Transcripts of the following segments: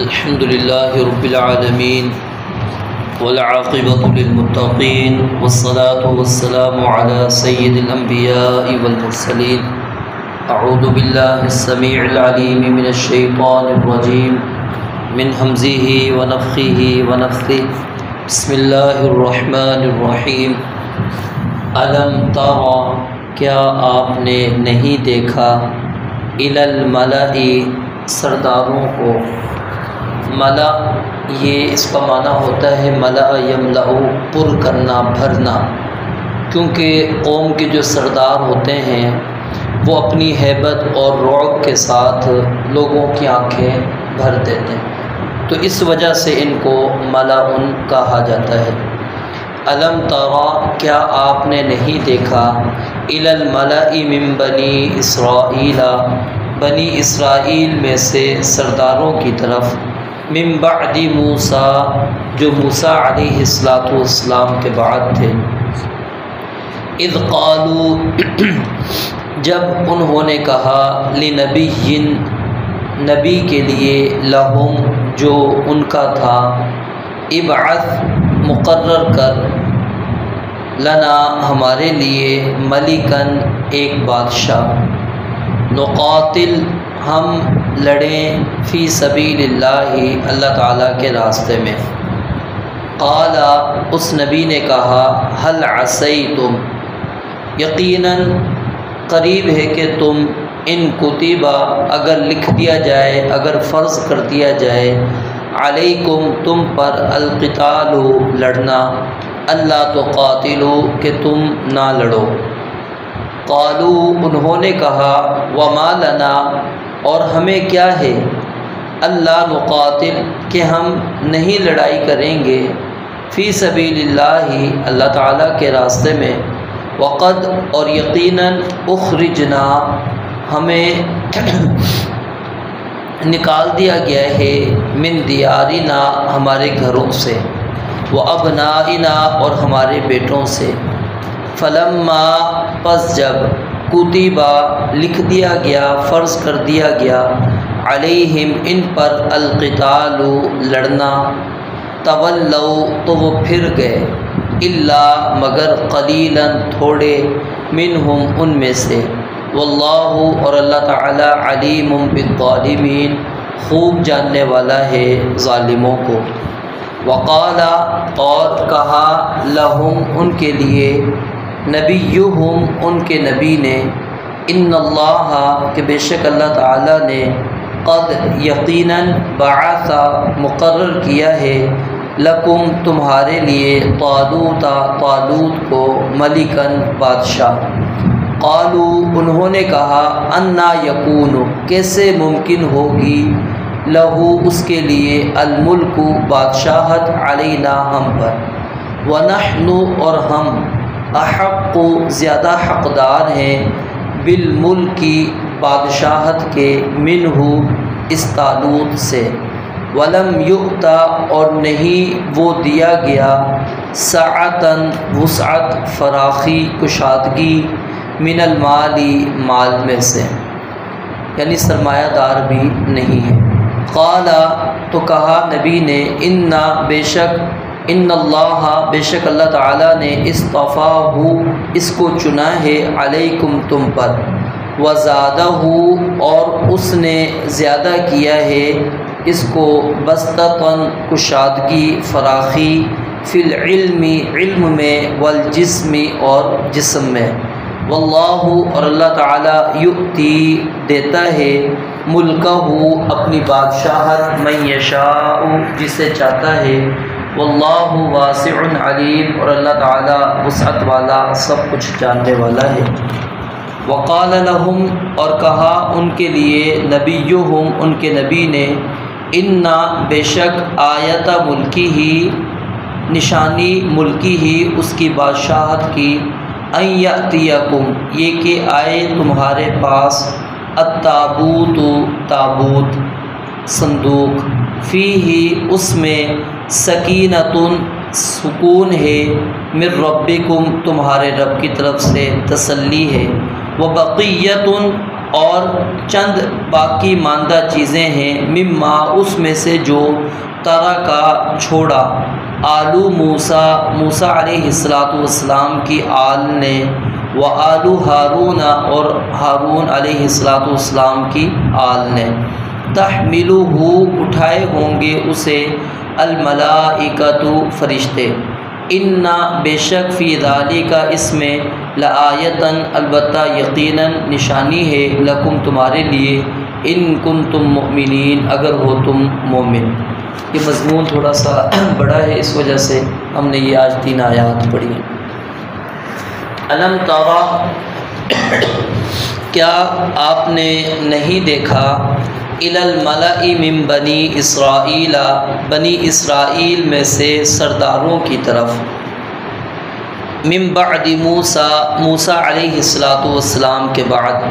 الحمد لله رب العالمين والعاقبة للمتقين والصلاة والسلام على سيد الأنبياء والمرسلين. أعوذ بالله السميع العليم من الشيطان الرجيم من همزه ونفخه ونفثه. بسم الله الرحمن الرحيم. ألم ترى، کیا آپ نے نہیں دیکھا، الی الملأ، سرداروں کو. ملا یہ اس کا معنی ہوتا ہے ملأ یملأ، پر کرنا، بھرنا. کیونکہ قوم کے جو سردار ہوتے ہیں وہ اپنی ہیبت اور رعب کے ساتھ لوگوں کی آنکھیں بھر دیتے ہیں، تو اس وجہ سے ان کو ملأ کہا جاتا ہے. الم تری، کیا آپ نے نہیں دیکھا، الی الملأ من بنی اسرائیل، بنی اسرائیل میں سے سرداروں کی طرف، من بعد موسیٰ، جو موسیٰ علیہ السلام کے بعد تھے. اذ قالوا، جب انہوں نے کہا، لنبی، نبی کے لیے، لہم، جو ان کا تھا، ابعث، مقرر کر، لنا، ہمارے لیے، ملکن، ایک بادشاہ، نقاتل، ہم لڑیں، فی سبیل اللہ، اللہ تعالیٰ کے راستے میں. قال، اس نبی نے کہا، هل عصیتم، یقیناً قریب ہے کہ تم، ان کتبہ، اگر لکھ دیا جائے، اگر فرض کر دیا جائے، علیکم، تم پر، القتال، لڑنا، اللہ تقاتلوا، کہ تم نہ لڑو. قالوا، انہوں نے کہا، وما لنا، اور ہمیں کیا ہے، اللہ نقاتل، کہ ہم نہیں لڑائی کریں گے، فی سبیل اللہ، اللہ تعالیٰ کے راستے میں، وقد، اور یقیناً، اخرجنا، ہمیں نکال دیا گیا ہے، من دیارنا، ہمارے گھروں سے، وابنائنا، اور ہمارے بیٹوں سے. فلما، پس جب، کتبہ، لکھ دیا گیا، فرض کر دیا گیا، علیہم، ان پر، القتال، لڑنا، تولوا، تو وہ پھر گئے، الا، مگر، قلیلا، تھوڑے، منہم، ان میں سے. واللہ، اور اللہ تعالی، علیم بالظالمین، خوب جاننے والا ہے ظالموں کو. وقال، اور کہا، لہم، ان کے لیے، نبیہم، ان کے نبی نے، ان اللہ، کہ بے شک اللہ تعالیٰ نے، قد، یقیناً، بعث، مقرر کیا ہے، لکم، تمہارے لیے، طالوت، طالوت کو، ملکن، بادشاہ. قالوا، انہوں نے کہا، انا یکون، کیسے ممکن ہوگی، لہو، اس کے لیے، الملک، بادشاہت، علینا، ہم پر، ونحن، اور ہم، احق، زیادہ حقدار ہیں، بالملک، بادشاہت کے، منہ، اس طالوت سے. ولم یؤت، اور نہیں وہ دیا گیا، سعۃً، وسعت، فراخی، کشادگی، من المال، مال میں سے، یعنی سرمایہ دار بھی نہیں ہے. قال، تو کہا نبی نے، انا، بے شک، ان اللہ، بے شک اللہ تعالیٰ نے، اصطفاہ، اس کو چنا ہے، علیکم، تم پر، وزادہ، اور اس نے زیادہ کیا ہے اس کو، بسطۃً، کشادگی، فراخی، فی العلم، علم میں، والجسم، اور جسم میں. واللہ، اور اللہ تعالیٰ، یؤتی، دیتا ہے، ملکہ، اپنی بادشاہت، من یشاء، جسے چاہتا ہے. واللہ واسع علیم، اور اللہ تعالیٰ وسعت والا، سب کچھ جاننے والا ہے. وقال لہم، اور کہا ان کے لیے، نبیہم، ان کے نبی نے، انا، بے شک، آیت ملکی ہی، نشانی ملکی ہی، اس کی بادشاہت کی، ان یأتیکم، یہ کہ آئے تمہارے پاس، التابوت، تابوت، صندوق، فیہ، اس میں، سکینۃ، سکون ہے، من ربکم، تمہارے رب کی طرف سے، تسلی ہے، وبقیۃ، اور چند باقی ماندہ چیزیں ہیں، مما اس میں سے جو ترکا چھوڑا آلو موسیٰ علیہ السلام کی آل نے، و آلو ہارون اور ہارون علیہ السلام کی آل نے، تحملہ اٹھائے ہوں گے اسے الملائکۃ فرشتے، انا بے شک فی ذالک اس میں لآیتن البتہ یقیناً نشانی ہے، لکم تمہارے لیے، ان کنتم مؤمنین اگر ہو تم مومن۔ یہ مضمون تھوڑا سا بڑا ہے، اس وجہ سے ہم نے یہ آج 3 آیات پڑھی ہیں۔ الم ترى کیا آپ نے نہیں دیکھا، الی الملأ من بنی اسرائیل بنی اسرائیل میں سے سرداروں کی طرف، من بعد موسیٰ علیہ السلام کے بعد،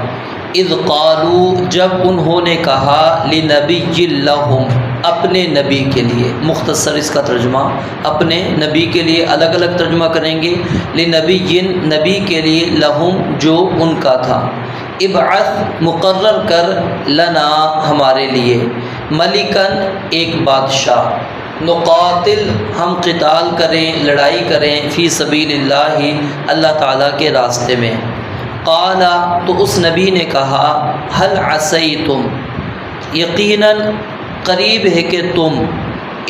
اذ قالوا جب انہوں نے کہا لنبی لہم اپنے نبی کے لیے، مختصر اس کا ترجمہ اپنے نبی کے لیے الگ الگ ترجمہ کریں گے، لنبی نبی کے لیے، لہم جو ان کا تھا، ابعث مقرر کر، لنا ہمارے لیے، ملکن ایک بادشاہ، نقاتل ہم قتال کریں، لڑائی کریں، فی سبیل اللہ اللہ تعالیٰ کے راستے میں۔ قال تو اس نبی نے کہا، هل عصیتم یقیناً قریب ہے کہ تم،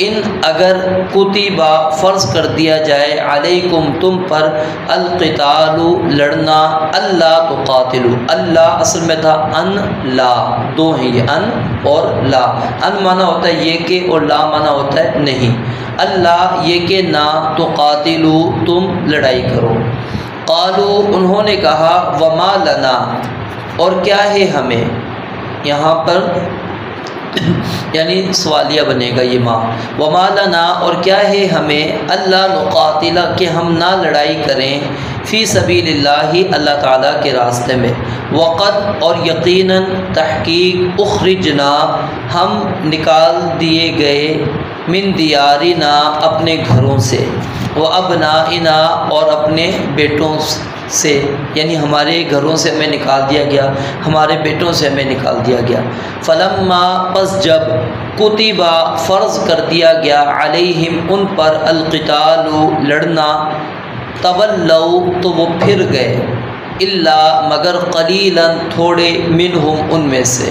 ان اگر کتبہ فرض کر دیا جائے، علیکم تم پر، القتال لڑنا، اللہ تقاتلوا، اللہ اصل میں تھا ان لا، دو ہیں یہ ان اور لا، ان معنی ہوتا ہے یہ کہ اور لا معنی ہوتا ہے نہیں، اللہ یہ کہ نہ، تقاتلوا تم لڑائی کرو۔ قالوا انہوں نے کہا، وما لنا اور کیا ہے ہمیں، یہاں پر یعنی سوالیہ بنے گا یہ ماں، وما لنا اور کیا ہے ہمیں، اللہ نقاتل کہ ہم نہ لڑائی کریں، فی سبیل اللہ اللہ تعالیٰ کے راستے میں، وقت اور یقیناً تحقیق، اخرجنا ہم نکال دیے گئے، من دیارنا اپنے گھروں سے، و ابنائنا اور اپنے بیٹوں سے، یعنی ہمارے گھروں سے ہمیں نکال دیا گیا، ہمارے بیٹوں سے ہمیں نکال دیا گیا۔ فلما پس جب کتبہ فرض کر دیا گیا، علیہم ان پر، القتال لڑنا، تولوا تو وہ پھر گئے، الا مگر قلیلا تھوڑے، منہم ان میں سے،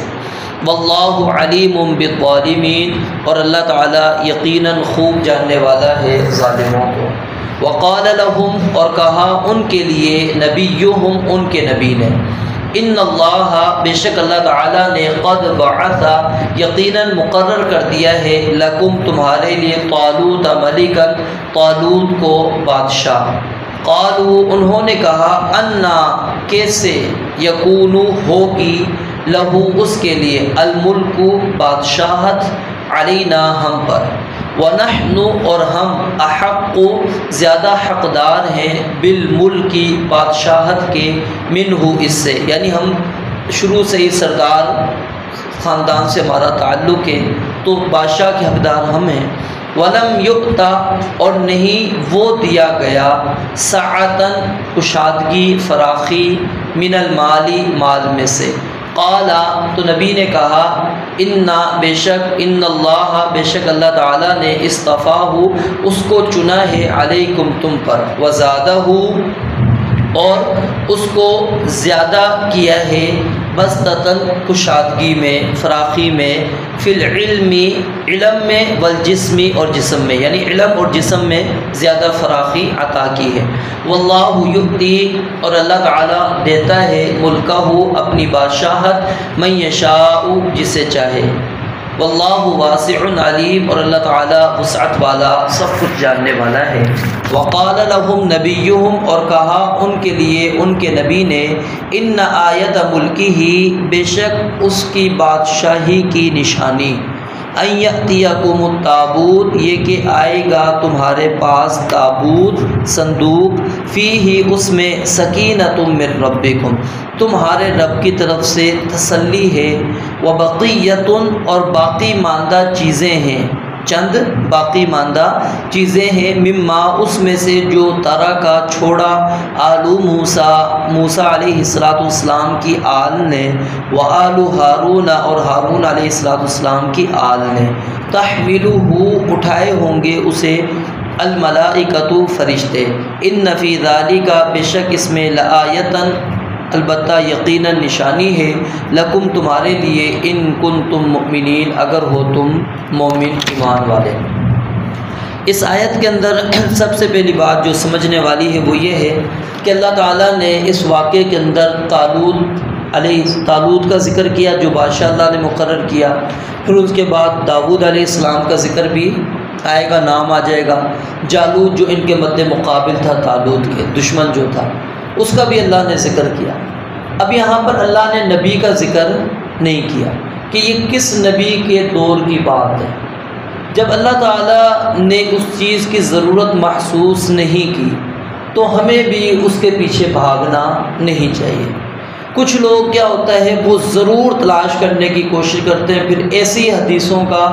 واللہ علیم بالظالمین اور اللہ تعالیٰ یقیناً خوب جاننے والا ہے ظالموں کو۔ وقال لهم اور کہا ان کے لیے، نبیہم ان کے نبی نے، ان اللہ بے شک اللہ تعالیٰ نے، قد بعث یقیناً مقرر کر دیا ہے، لکم تمہارے لیے، طالوت ملکا طالوت کو بادشاہ۔ قالوا انہوں نے کہا، انا کیسے، یکون ہوگی، لہو اس کے لیے، الملک بادشاہت، علینا ہم پر، ونحن اور ہم، احق زیادہ حقدار ہیں، بالملک بادشاہت کے، منہ اس سے، یعنی ہم شروع سے ہی سردار خاندان سے ہمارا تعلق ہے تو بادشاہ کے حقدار ہم ہیں۔ ولم یؤتا اور نہیں وہ دیا گیا، سعتن کشادگی، فراخی، من المالی مال میں سے۔ قال تو نبی نے کہا، انا بے شک، ان اللہ بے شک اللہ تعالیٰ نے، اصطفاہ اس کو چنا ہے، علیکم تم پر، وزادہ اور اس کو زیادہ کیا ہے، بسطتاً کشادگی میں، فراخی میں، فی العلم علم میں، والجسم اور جسم میں، یعنی علم اور جسم میں زیادہ فراخی عطا کی ہے۔ واللہ یؤتی اور اللہ تعالیٰ دیتا ہے، ملکہ اپنی بادشاہت، من یشاء جسے چاہے، واللہ واسع علیم اور اللہ تعالیٰ وسعت والا، سب کچھ جاننے والا ہے۔ وقال لهم نبیہم اور کہا ان کے لیے ان کے نبی نے، ان آیت ملکی ہی بے شک اس کی بادشاہی کی نشانی، ان یأتیکم التابوت یہ کہ آئے گا تمہارے پاس تابوت، صندوق، فیہ اس میں، سکینۃ من ربکم تمہارے رب کی طرف سے تسلی ہے، وبقیۃ اور باقی ماندہ چیزیں ہیں، چند باقی ماندہ چیزیں ہیں، مما اس میں سے جو ترا کا چھوڑا آلو موسیٰ علیہ السلام کی آل نے، و آلو ہارون اور ہارون علیہ السلام کی آل نے، تحملہ اٹھائے ہوں گے اسے الملائکۃ فرشتے، ان فی ذالک بے شک اس میں لآیۃً البتہ یقیناً نشانی ہے، لکم تمہارے لیے، ان کنتم مؤمنین اگر ہو تم مومن ایمان والے۔ اس آیت کے اندر سب سے پہلی بات جو سمجھنے والی ہے وہ یہ ہے کہ اللہ تعالیٰ نے اس واقعے کے اندر طالوت کا ذکر کیا جو بادشاہ اللہ نے مقرر کیا، پھر اس کے بعد داؤد علیہ السلام کا ذکر بھی آئے گا، نام آ جائے گا، جالوت جو ان کے مد مقابل تھا طالوت کے، دشمن جو تھا، اس کا بھی اللہ نے ذکر کیا۔ اب یہاں پر اللہ نے نبی کا ذکر نہیں کیا کہ یہ کس نبی کے دور کی بات ہے۔ جب اللہ تعالیٰ نے اس چیز کی ضرورت محسوس نہیں کی تو ہمیں بھی اس کے پیچھے بھاگنا نہیں چاہیے۔ کچھ لوگ کیا ہوتا ہے وہ ضرور تلاش کرنے کی کوشش کرتے ہیں، پھر ایسی حدیثوں کا،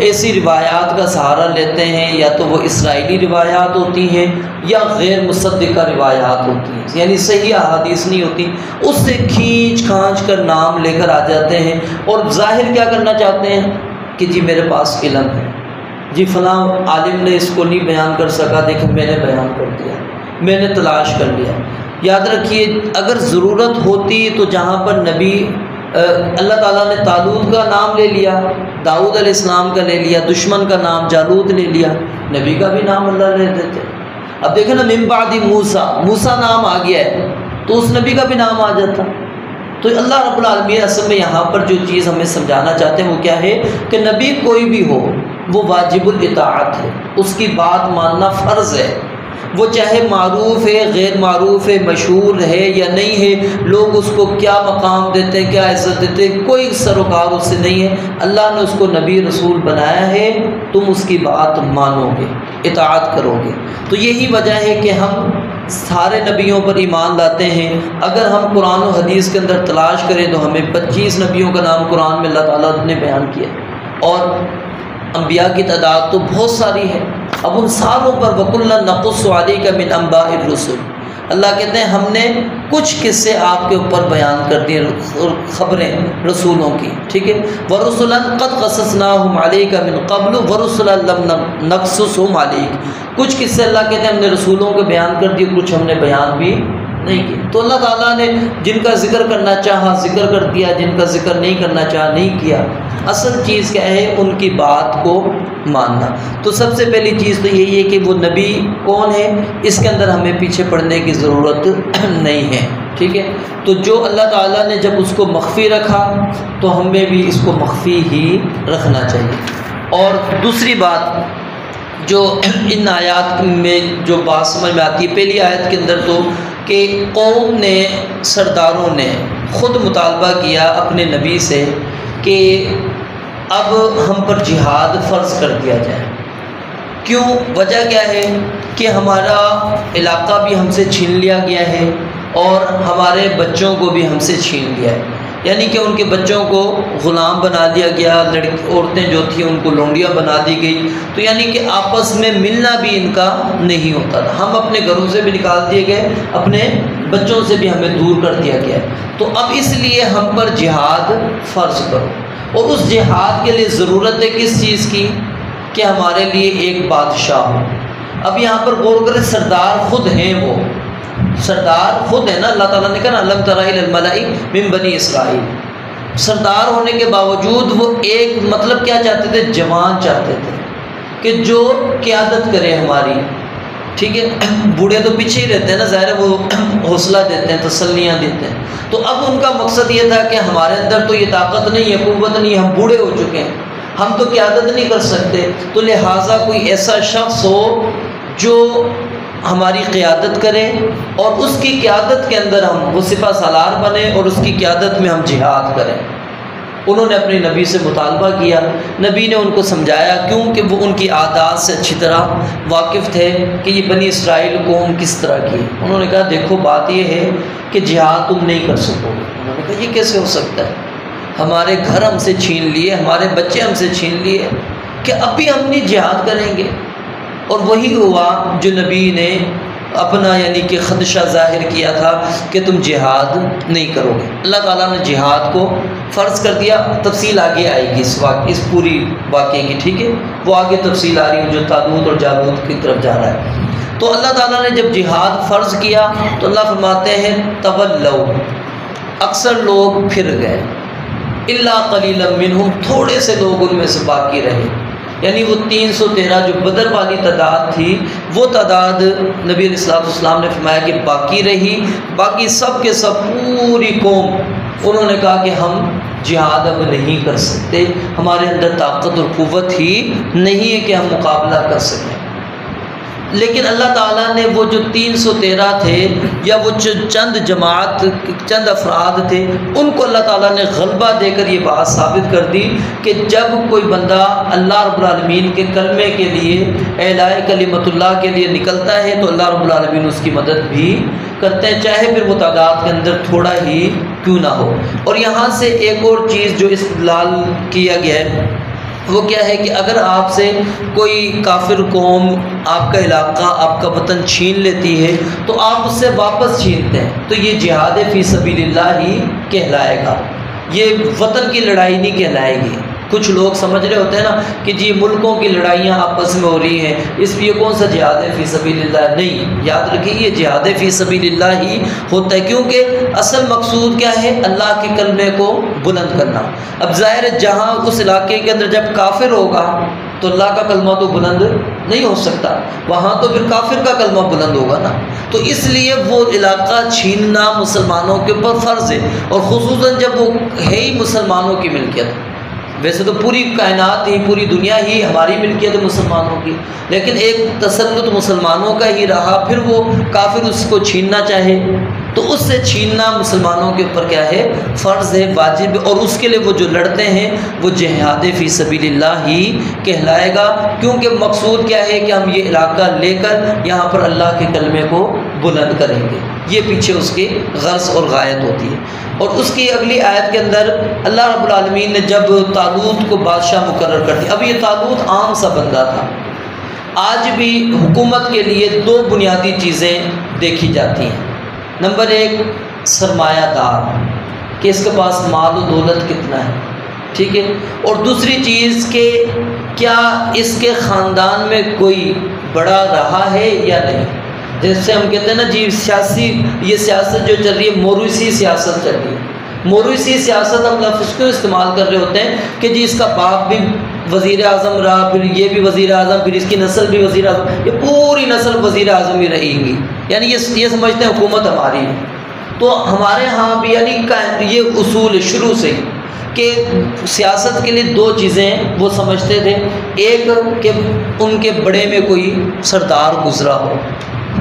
ایسی روایات کا سہارا لیتے ہیں، یا تو وہ اسرائیلی روایات ہوتی ہیں یا غیر مصدقہ روایات ہوتی ہیں، یعنی صحیح احادیث نہیں ہوتی، اس سے کھینچ کھانچ کر نام لے کر آ جاتے ہیں اور ظاہر کیا کرنا چاہتے ہیں کہ جی میرے پاس علم ہے، جی فلاں عالم نے اس کو نہیں بیان کر سکا، دیکھیں میں نے بیان کر دیا، میں نے تلاش کر لیا۔ یاد رکھیے اگر ضرورت ہوتی تو جہاں پر نبی اللہ تعالیٰ نے طالوت کا نام لے لیا، داؤد علیہ السلام کا لے لیا، دشمن کا نام جالوت لے لیا، نبی کا بھی نام اللہ لے دیتے۔ اب دیکھیں نا من بعد موسیٰ نام آ گیا ہے تو اس نبی کا بھی نام آ جاتا۔ تو اللہ رب العالمین اصل میں یہاں پر جو چیز ہمیں سمجھانا چاہتے ہیں وہ کیا ہے کہ نبی کوئی بھی ہو وہ واجب الاطاعت ہے، اس کی بات ماننا فرض ہے، وہ چاہے معروف ہے، غیر معروف ہے، مشہور ہے یا نہیں ہے، لوگ اس کو کیا مقام دیتے ہیں، کیا عزت دیتے ہیں، کوئی سروکار اس سے نہیں ہے، اللہ نے اس کو نبی رسول بنایا ہے، تم اس کی بات مانو گے، اطاعت کرو گے۔ تو یہی وجہ ہے کہ ہم سارے نبیوں پر ایمان لاتے ہیں۔ اگر ہم قرآن و حدیث کے اندر تلاش کریں تو ہمیں 25 نبیوں کا نام قرآن میں اللہ تعالیٰ نے بیان کیا، اور انبیاء کی تعداد تو بہت ساری ہے۔ اب ان ساروں پر وَكُلًّا نَقُصُّ عَلَيْكَ مِنْ أَنْبَاءِ الرُّسُلِ، اللہ کہتے ہیں ہم نے کچھ قصے آپ کے اوپر بیان کر دیے، خبریں رسولوں کی، ٹھیک ہے، وَرُسُلًا قَدْ قَصَصْنَاهُمْ عَلَيْكَ مِنْ قَبْلُ وَرُسُلًا لَمْ نَقْصُصْهُمْ عَلَيْكَ، کچھ قصے اللہ کہتے ہیں ہم نے رسولوں کے بیان کر دیے، کچھ ہم نے بیان بھی نہیں کیا۔ تو اللہ تعالیٰ نے جن کا ذکر کرنا چاہا ذکر کر دیا، جن کا ذکر نہیں کرنا چاہا نہیں کیا۔ اصل چیز کیا ہے ان کی بات کو ماننا۔ تو سب سے پہلی چیز تو یہی ہے کہ وہ نبی کون ہے، اس کے اندر ہمیں پیچھے پڑنے کی ضرورت نہیں ہے، ٹھیک ہے۔ تو جو اللہ تعالیٰ نے جب اس کو مخفی رکھا تو ہمیں بھی اس کو مخفی ہی رکھنا چاہیے۔ اور دوسری بات جو ان آیات میں جو بات سمجھ میں آتی ہے، پہلی آیت کے اندر تو کہ قوم نے، سرداروں نے خود مطالبہ کیا اپنے نبی سے کہ اب ہم پر جہاد فرض کر دیا جائے۔ کیوں؟ وجہ کیا ہے کہ ہمارا علاقہ بھی ہم سے چھین لیا گیا ہے اور ہمارے بچوں کو بھی ہم سے چھین لیا ہے، یعنی کہ ان کے بچوں کو غلام بنا دیا گیا، عورتیں جو تھیں ان کو لونڈیاں بنا دی گئی، تو یعنی کہ آپس میں ملنا بھی ان کا نہیں ہوتا تھا۔ ہم اپنے گھروں سے بھی نکال دیے گئے، اپنے بچوں سے بھی ہمیں دور کر دیا گیا، تو اب اس لیے ہم پر جہاد فرض کرو۔ اور اس جہاد کے لیے ضرورت ہے کس چیز کی کہ ہمارے لیے ایک بادشاہ ہو۔ اب یہاں پر غور کریں، سردار خود ہیں، وہ سردار خود ہے نا، اللہ تعالیٰ نے کہا نا الم تر الی الملأ من بنی اسرائیل، سردار ہونے کے باوجود وہ ایک مطلب کیا چاہتے تھے، جوان چاہتے تھے کہ جو قیادت کرے ہماری، ٹھیک ہے۔ بوڑھے تو پیچھے ہی رہتے ہیں نا، ظاہر ہے وہ حوصلہ دیتے ہیں، تسلیاں دیتے ہیں، تو اب ان کا مقصد یہ تھا کہ ہمارے اندر تو یہ طاقت نہیں ہے، قوت نہیں ہے، ہم بوڑھے ہو چکے ہیں، ہم تو قیادت نہیں کر سکتے، تو لہٰذا کوئی ایسا شخص ہو جو ہماری قیادت کرے اور اس کی قیادت کے اندر ہم وہ سپہ سالار بنے اور اس کی قیادت میں ہم جہاد کریں۔ انہوں نے اپنے نبی سے مطالبہ کیا، نبی نے ان کو سمجھایا، کیونکہ وہ ان کی عادات سے اچھی طرح واقف تھے کہ یہ بنی اسرائیل قوم کس طرح کی ہے۔ انہوں نے کہا دیکھو بات یہ ہے کہ جہاد تم نہیں کر سکو گے۔ انہوں نے کہا یہ کیسے ہو سکتا ہے، ہمارے گھر ہم سے چھین لیے، ہمارے بچے ہم سے چھین لیے، کہ اب بھی ہم نہیں جہاد کریں گے، اور وہی ہوا جو نبی نے اپنا یعنی کہ خدشہ ظاہر کیا تھا کہ تم جہاد نہیں کرو گے۔ اللہ تعالیٰ نے جہاد کو فرض کر دیا، تفصیل آگے آئے گی اس پوری واقعے کی، ٹھیک ہے، وہ آگے تفصیل آ رہی ہے جو طالوت اور جالوت کی طرف جا رہا ہے۔ تو اللہ تعالیٰ نے جب جہاد فرض کیا تو اللہ فرماتے ہیں تولوا، اکثر لوگ پھر گئے، الا قلیلا منہم، تھوڑے سے لوگ ان میں سے باقی رہے، یعنی وہ 313 جو بدر والی تعداد تھی وہ تعداد نبی علیہ السلام نے فرمایا کہ باقی رہی، باقی سب کے سب پوری قوم انہوں نے کہا کہ ہم جہاد اب نہیں کر سکتے، ہمارے اندر طاقت اور قوت ہی نہیں ہے کہ ہم مقابلہ کر سکیں۔ لیکن اللہ تعالیٰ نے وہ جو 313 تھے یا وہ چند جماعت چند افراد تھے ان کو اللہ تعالیٰ نے غلبہ دے کر یہ بات ثابت کر دی کہ جب کوئی بندہ اللہ رب العالمین کے کلمے کے لیے اعلاء کلمت اللہ کے لیے نکلتا ہے تو اللہ رب العالمین اس کی مدد بھی کرتے ہیں، چاہے پھر وہ تعداد کے اندر تھوڑا ہی کیوں نہ ہو۔ اور یہاں سے ایک اور چیز جو استدلال کیا گیا ہے وہ کیا ہے کہ اگر آپ سے کوئی کافر قوم آپ کا علاقہ آپ کا وطن چھین لیتی ہے تو آپ اس سے واپس چھینتے ہیں تو یہ جہاد فی سبیل اللہ ہی کہلائے گا، یہ وطن کی لڑائی نہیں کہلائے گی۔ کچھ لوگ سمجھ رہے ہوتے ہیں نا کہ جی ملکوں کی لڑائیاں آپس میں ہو رہی ہیں اس لیے کون سا جہاد فی سبیل اللہ، نہیں، یاد رکھیے یہ جہاد فی سبیل اللہ ہی ہوتا ہے، کیونکہ اصل مقصود کیا ہے، اللہ کے کلمے کو بلند کرنا۔ اب ظاہر ہے جہاں اس علاقے کے اندر جب کافر ہوگا تو اللہ کا کلمہ تو بلند نہیں ہو سکتا، وہاں تو پھر کافر کا کلمہ بلند ہوگا نا، تو اس لیے وہ علاقہ چھیننا مسلمانوں کے اوپر فرض ہے، اور خصوصاً جب وہ ہے ہی مسلمانوں کی ملکیت۔ ویسے تو پوری کائنات ہی پوری دنیا ہی ہماری ملکیت ہے مسلمانوں کی، لیکن ایک تسلط مسلمانوں کا ہی رہا، پھر وہ کافر اس کو چھیننا چاہے تو اس سے چھیننا مسلمانوں کے اوپر کیا ہے، فرض ہے، واجب ہے، اور اس کے لیے وہ جو لڑتے ہیں وہ جہاد فی سبیل اللہ ہی کہلائے گا، کیونکہ مقصود کیا ہے کہ ہم یہ علاقہ لے کر یہاں پر اللہ کے کلمے کو بلند کریں گے، یہ پیچھے اس کی غرض اور غایت ہوتی ہے۔ اور اس کی اگلی آیت کے اندر اللہ رب العالمین نے جب طالوت کو بادشاہ مقرر کر دیا، اب یہ طالوت عام سا بندہ تھا، آج بھی حکومت کے لیے دو بنیادی چیزیں دیکھی جاتی ہیں، نمبر ایک سرمایہ دار کہ اس کے پاس مال و دولت کتنا ہے، ٹھیک ہے، اور دوسری چیز کہ کیا اس کے خاندان میں کوئی بڑا رہا ہے یا نہیں، جیسے ہم کہتے ہیں نا جی یہ سیاست جو چل رہی ہے موروثی سیاست چل رہی ہے، موروثی سیاست ہم لفظ کیوں استعمال کر رہے ہوتے ہیں کہ جی اس کا باپ بھی وزیر اعظم رہا، پھر یہ بھی وزیر اعظم، پھر اس کی نسل بھی وزیر اعظم، یہ پوری نسل وزیر اعظم ہی رہیں گی، یعنی یہ سمجھتے ہیں حکومت ہماری ہے۔ تو ہمارے ہاں بھی یعنی یہ اصول شروع سے ہی کہ سیاست کے لیے دو چیزیں وہ سمجھتے تھے، ایک کہ ان کے بڑے میں کوئی سردار گزرا ہو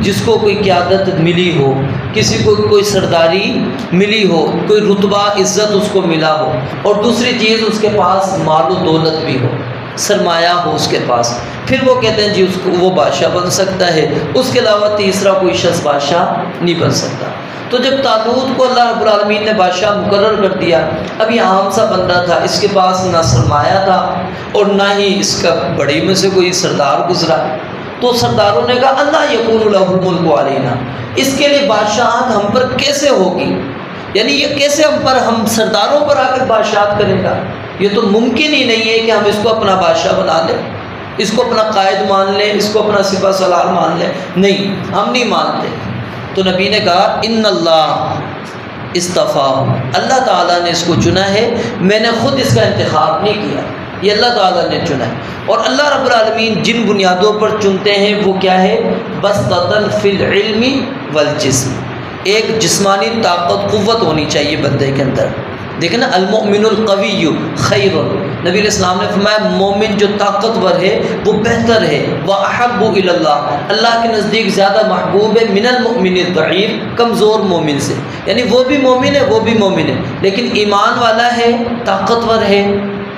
جس کو کوئی قیادت ملی ہو، کسی کو کوئی سرداری ملی ہو، کوئی رتبہ عزت اس کو ملا ہو، اور دوسری چیز اس کے پاس مال و دولت بھی ہو، سرمایہ ہو اس کے پاس، پھر وہ کہتے ہیں جی اس کو وہ بادشاہ بن سکتا ہے، اس کے علاوہ تیسرا کوئی شخص بادشاہ نہیں بن سکتا۔ تو جب طالوت کو اللہ رب العالمین نے بادشاہ مقرر کر دیا، اب یہ عام سا بندہ تھا، اس کے پاس نہ سرمایہ تھا اور نہ ہی اس کا بڑے میں سے کوئی سردار گزرا، تو سرداروں نے کہا اللہ یکون لہ الملک علینا، اس کے لیے بادشاہت ہم پر کیسے ہوگی، یعنی یہ کیسے ہم سرداروں پر آ کر بادشاہت کرے گا، یہ تو ممکن ہی نہیں ہے کہ ہم اس کو اپنا بادشاہ بنا لیں، اس کو اپنا قائد مان لیں، اس کو اپنا سپہ سالار مان لیں، نہیں، ہم نہیں مانتے۔ تو نبی نے کہا ان اللہ اصطفیٰ، اللہ تعالیٰ نے اس کو چنا ہے، میں نے خود اس کا انتخاب نہیں کیا، یہ اللہ تعالیٰ نے چنا ہے۔ اور اللہ رب العالمین جن بنیادوں پر چنتے ہیں وہ کیا ہے، بسطۃ فی العلم والجسم، ایک جسمانی طاقت قوت ہونی چاہیے بندے کے اندر، دیکھیں نا المؤمن القوی خیر، نبی علیہ السلام نے فرمایا مومن جو طاقتور ہے وہ بہتر ہے، وَأَحَبُّ إِلَى اللَّهِ، اللہ کے نزدیک زیادہ محبوب ہے، من المؤمن الضعیف، کمزور مومن سے، یعنی وہ بھی مومن ہے وہ بھی مومن ہے لیکن ایمان والا ہے، طاقتور ہے،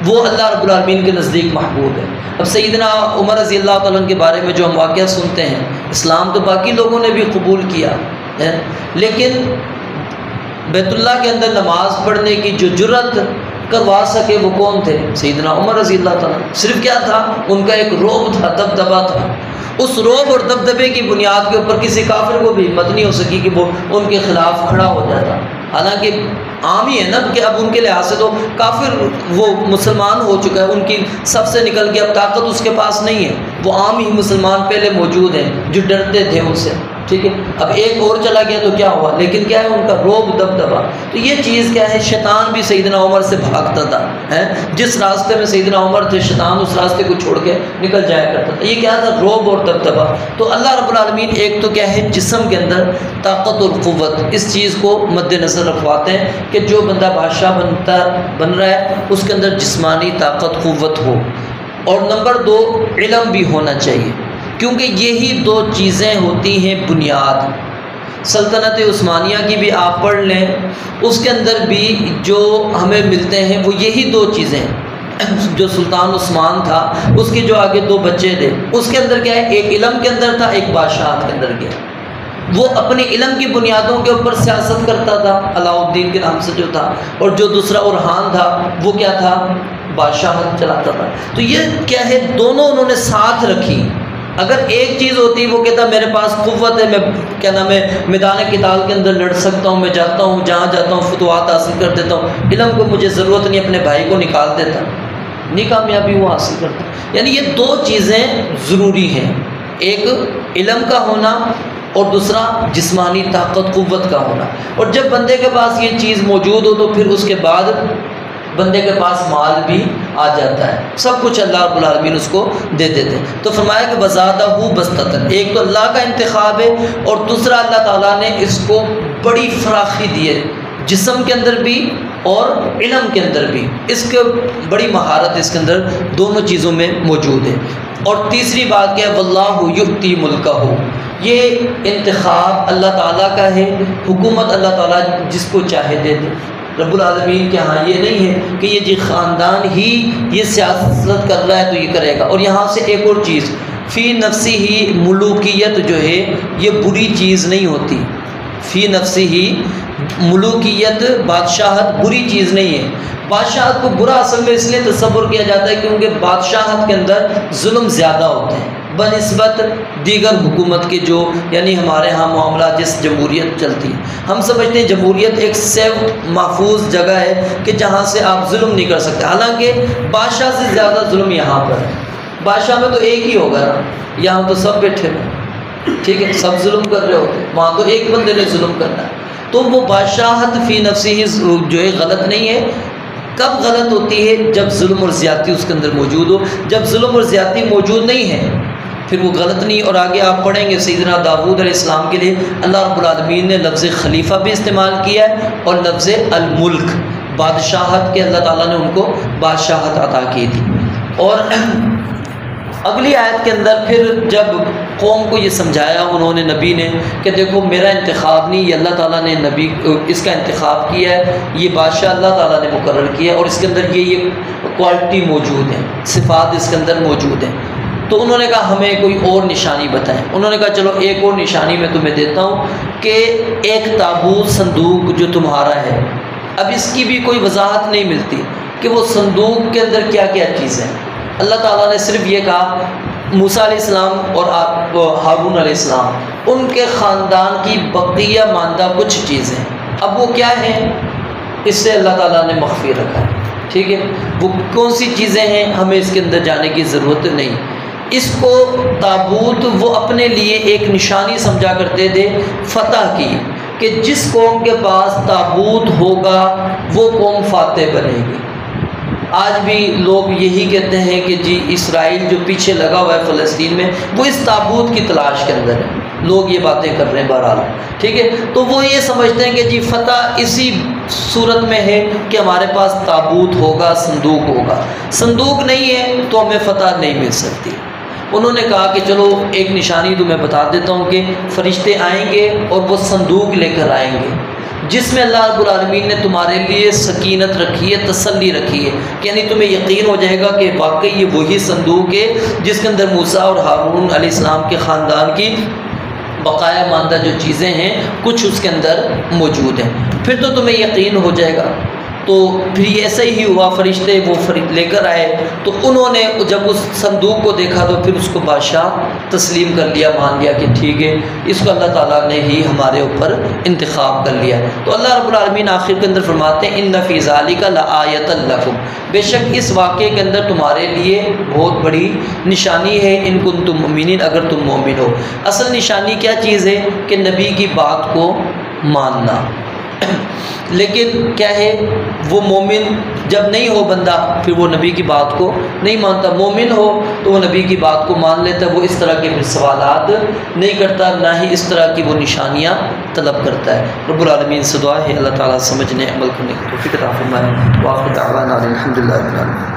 وہ اللہ رب العالمین کے نزدیک محبوب ہے۔ اب سیدنا عمر رضی اللہ تعالیٰ عنہ کے بارے میں جو ہم واقعہ سنتے ہیں، اسلام تو باقی لوگوں نے بھی قبول کیا ہے، لیکن بیت اللہ کے اندر نماز پڑھنے کی جو جرت کروا سکے وہ کون تھے؟ سیدنا عمر رضی اللہ تعالیٰ۔ صرف کیا تھا؟ ان کا ایک رعب تھا، دبدبا تھا۔ اس رعب اور دبدبے کی بنیاد کے اوپر کسی کافر کو بھی ہمت نہیں ہو سکی کہ وہ ان کے خلاف کھڑا ہو جاتا۔ حالانکہ عام ہی ہے نا کہ اب ان کے لحاظ سے تو کافر وہ مسلمان ہو چکا ہے، ان کی سب سے نکل کے اب طاقت اس کے پاس نہیں ہے، وہ عام ہی مسلمان پہلے موجود ہیں جو ڈرتے تھے ان سے، ٹھیک ہے۔ اب ایک اور چلا گیا تو کیا ہوا، لیکن کیا ہے ان کا رعب دبدبا۔ تو یہ چیز کیا ہے، شیطان بھی سیدنا عمر سے بھاگتا تھا، جس راستے میں سیدنا عمر تھے شیطان اس راستے کو چھوڑ کے نکل جایا کرتا تھا۔ یہ کیا تھا، رعب اور دبدبا۔ تو اللہ رب العالمین ایک تو کیا ہے، جسم کے اندر طاقت اور قوت، اس چیز کو مد نظر رکھواتے ہیں کہ جو بندہ بادشاہ بن رہا ہے اس کے اندر جسمانی طاقت قوت ہو، اور نمبر 2 علم بھی ہونا چاہیے، کیونکہ یہی 2 چیزیں ہوتی ہیں بنیاد۔ سلطنت عثمانیہ کی بھی آپ پڑھ لیں، اس کے اندر بھی جو ہمیں ملتے ہیں وہ یہی 2 چیزیں ہیں۔ جو سلطان عثمان تھا اس کے جو آگے 2 بچے تھے، اس کے اندر کیا ہے، ایک علم کے اندر تھا، ایک بادشاہت کے اندر گیا۔ وہ اپنے علم کی بنیادوں کے اوپر سیاست کرتا تھا، علاء الدین کے نام سے جو تھا، اور جو دوسرا اورحان تھا وہ کیا تھا، بادشاہت چلاتا تھا۔ تو یہ کیا ہے، دونوں انہوں نے ساتھ رکھی۔ اگر ایک چیز ہوتی وہ کہتا میرے پاس قوت ہے، میں کیا نام ہے میدان قتال کے اندر لڑ سکتا ہوں، میں جاتا ہوں جہاں جاتا ہوں فتوحات حاصل کر دیتا ہوں، علم کو مجھے ضرورت نہیں، اپنے بھائی کو نکال دیتا، نہیں کامیابی وہ حاصل کرتا۔ یعنی یہ 2 چیزیں ضروری ہیں، ایک علم کا ہونا اور دوسرا جسمانی طاقت قوت کا ہونا۔ اور جب بندے کے پاس یہ چیز موجود ہو تو پھر اس کے بعد بندے کے پاس مال بھی آ جاتا ہے، سب کچھ اللہ رب العالمین اس کو دے دیتے ہیں۔ تو فرمایا کہ وزادہ بسطۃ، ایک تو اللہ کا انتخاب ہے، اور دوسرا اللہ تعالیٰ نے اس کو بڑی فراخی دی ہے، جسم کے اندر بھی اور علم کے اندر بھی، اس کے بڑی مہارت اس کے اندر دونوں چیزوں میں موجود ہے۔ اور تیسری بات کیا ہے، واللہ یؤتی ملکہ، یہ انتخاب اللہ تعالیٰ کا ہے، حکومت اللہ تعالیٰ جس کو چاہے دے دے۔ رب العالمین کے ہاں یہ نہیں ہے کہ یہ جی خاندان ہی یہ سیاست کر رہا ہے تو یہ کرے گا۔ اور یہاں سے ایک اور چیز، فی نفسی ہی ملوکیت جو ہے یہ بری چیز نہیں ہوتی، فی نفسی ہی ملوکیت بادشاہت بری چیز نہیں ہے۔ بادشاہت کو برا اصل میں اس لیے تصور کیا جاتا ہے کیونکہ بادشاہت کے اندر ظلم زیادہ ہوتے ہیں بنسبت دیگر حکومت کے، جو یعنی ہمارے ہاں معاملات جس جمہوریت چلتی ہے، ہم سمجھتے ہیں جمہوریت ایک سیف محفوظ جگہ ہے کہ جہاں سے آپ ظلم نہیں کر سکتے، حالانکہ بادشاہ سے زیادہ ظلم یہاں پر ہے۔ بادشاہ میں تو ایک ہی ہوگا نا، یہاں تو سب بیٹھے ہوئے، ٹھیک ہے، سب ظلم کر رہے ہوتے ہیں، وہاں تو ایک بندے نے ظلم کرنا ہے۔ تو وہ بادشاہت فی نفسی ہی جو ہے غلط نہیں ہے۔ کب غلط ہوتی ہے؟ جب ظلم اور زیادتی اس کے اندر موجود ہو۔ جب ظلم اور زیادتی موجود نہیں ہے پھر وہ غلط نہیں۔ اور آگے آپ پڑھیں گے سیدنا داؤد علیہ السلام کے لیے اللہ رب العالمین نے لفظ خلیفہ بھی استعمال کیا ہے اور لفظ الملک، بادشاہت کے اللہ تعالیٰ نے ان کو بادشاہت عطا کی تھی۔ اور اگلی آیت کے اندر پھر جب قوم کو یہ سمجھایا انہوں نے، نبی نے، کہ دیکھو میرا انتخاب نہیں، یہ اللہ تعالیٰ نے نبی اس کا انتخاب کیا ہے، یہ بادشاہ اللہ تعالیٰ نے مقرر کیا ہے، اور اس کے اندر یہ کوالٹی موجود ہے، صفات اس کے اندر موجود ہیں۔ تو انہوں نے کہا ہمیں کوئی اور نشانی بتائیں۔ انہوں نے کہا چلو ایک اور نشانی میں تمہیں دیتا ہوں کہ ایک تابوت صندوق جو تمہارا ہے، اب اس کی بھی کوئی وضاحت نہیں ملتی کہ وہ صندوق کے اندر کیا کیا چیزیں ہیں۔ اللہ تعالیٰ نے صرف یہ کہا موسیٰ علیہ السلام اور ہارون علیہ السلام ان کے خاندان کی بقیہ ماندہ کچھ چیزیں، اب وہ کیا ہیں اس سے اللہ تعالیٰ نے مخفی رکھا ہے، ٹھیک ہے، وہ کون سی چیزیں ہیں ہمیں اس کے اندر جانے کی ضرورت نہیں۔ اس کو تابوت وہ اپنے لیے ایک نشانی سمجھا کرتے تھے فتح کی، کہ جس قوم کے پاس تابوت ہوگا وہ قوم فاتح بنے گی۔ آج بھی لوگ یہی کہتے ہیں کہ جی اسرائیل جو پیچھے لگا ہوا ہے فلسطین میں وہ اس تابوت کی تلاش کے اندر ہے، لوگ یہ باتیں کر رہے ہیں بہرحال، ٹھیک ہے، تو وہ یہ سمجھتے ہیں کہ جی فتح اسی صورت میں ہے کہ ہمارے پاس تابوت ہوگا، صندوق ہوگا۔ صندوق نہیں ہے تو ہمیں فتح نہیں مل سکتی۔ انہوں نے کہا کہ چلو ایک نشانی تمہیں بتا دیتا ہوں کہ فرشتے آئیں گے اور وہ صندوق لے کر آئیں گے جس میں اللہ رب العالمین نے تمہارے لیے سکینت رکھی ہے، تسلی رکھی ہے، کہ یعنی تمہیں یقین ہو جائے گا کہ واقعی یہ وہی صندوق ہے جس کے اندر موسیٰ اور ہارون علیہ السلام کے خاندان کی بقایا ماندہ جو چیزیں ہیں کچھ اس کے اندر موجود ہیں، پھر تو تمہیں یقین ہو جائے گا۔ تو پھر یہ ایسا ہی ہوا، فرشتے وہ لے کر آئے تو انہوں نے جب اس صندوق کو دیکھا تو پھر اس کو بادشاہ تسلیم کر لیا، مان لیا کہ ٹھیک ہے اس کو اللہ تعالیٰ نے ہی ہمارے اوپر انتخاب کر لیا۔ تو اللہ رب العالمین آخر کے اندر فرماتے ہیں ان فی ذالک لآیۃ لکم، بے شک اس واقعے کے اندر تمہارے لیے بہت بڑی نشانی ہے، ان کنتم مؤمنین، اگر تم مومن ہو۔ اصل نشانی کیا چیز ہے کہ نبی کی بات کو ماننا، لیکن کیا ہے وہ مومن جب نہیں ہو بندہ پھر وہ نبی کی بات کو نہیں مانتا، مومن ہو تو وہ نبی کی بات کو مان لیتا ہے، وہ اس طرح کے پھر سوالات نہیں کرتا، نہ ہی اس طرح کی وہ نشانیاں طلب کرتا ہے۔ رب العالمین سے دعا ہے اللہ تعالیٰ سمجھنے عمل کرنے کی توفیق عطا فرمائے۔ وآخر دعوانا الحمدللہ رب العالمین۔